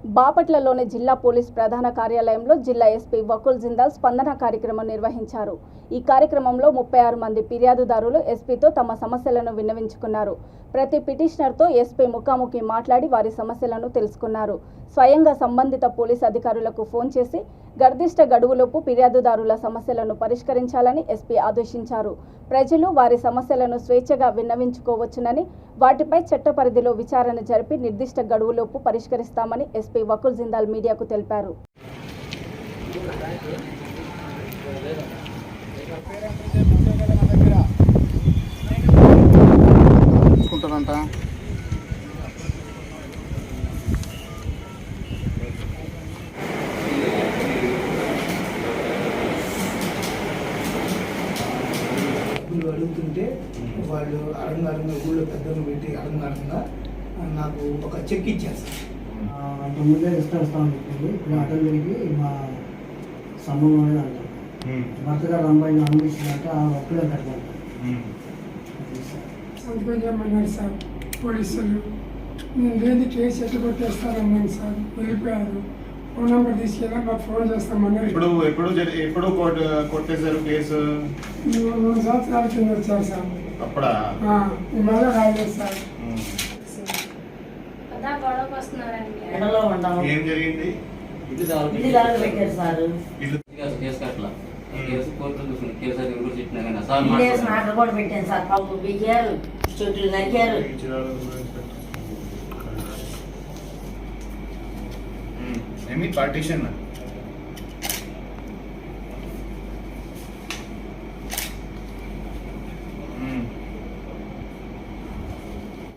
బాపట్లలోని జిల్లా పోలీస్ ప్రధాన కార్యాలయంలో జిల్లా ఎస్పీ వకుల్ జిందాల్ స్పందన కార్యక్రమం నిర్వహించారు. ఈ కార్యక్రమంలో 36 మంది ఫిర్యాదుదారులు ఎస్పీతో తమ సమస్యలను విన్నవించుకున్నారు. ప్రతి పిటిషనర్తో ఎస్పీ ముఖాముఖి మాట్లాడి వారి సమస్యలను తెలుసుకున్నారు. స్వయంగా సంబంధిత పోలీస్ అధికారులకు ఫోన్ చేసి నిర్దిష్ట గడువులోపు ఫిర్యాదుదారుల సమస్యలను పరిష్కరించాలని ఎస్పీ ఆదేశించారు. ప్రజలు వారి సమస్యలను స్వేచ్ఛగా విన్నవించుకోవచ్చునని, వాటిపై చట్ట పరిధిలో విచారణ జరిపి నిర్దిష్ట గడువులోపు పరిష్కరిస్తామని ఎస్పీ వకుల్ జిందాల్ మీడియాకు తెలిపారు. అడుగుతుంటే వాళ్ళు అడంగా ఊళ్ళో పెద్దలు పెట్టి అడంగా నాకు ఒక చెక్ ఇచ్చారు సార్. అంత ముందే ఇస్తాను చెప్పింది. ఇప్పుడు అటెండ్కి మా సంబంధం అనేది అంటారు. భర్త గారు అమ్మాయిని అనుభవించినట్టు ఆ ఒక్కడే కట్టారు. సంతకం చేయమన్నారు సార్ పోలీసులు. నేను లేని కేసు ఎట్లా కొట్టేస్తారన్నాను సార్. వెళ్ళిపోయారు. ఫోన్ నెంబర్ తీసుకెళ్ళా మాకు ఫోన్ చేస్తామన్నారు. ఎప్పుడు కొట్టేశారు కేసు? 3 సంవత్సరాల కింద వచ్చారు సార్. అప్పుడా? మళ్ళీ రాలేదు సార్. ఏం జరిగింది? పెట్టారు సార్. కూడా పెట్టాను సార్. పాపం బీకారు, చెట్లు నరికారు. పార్టీషన్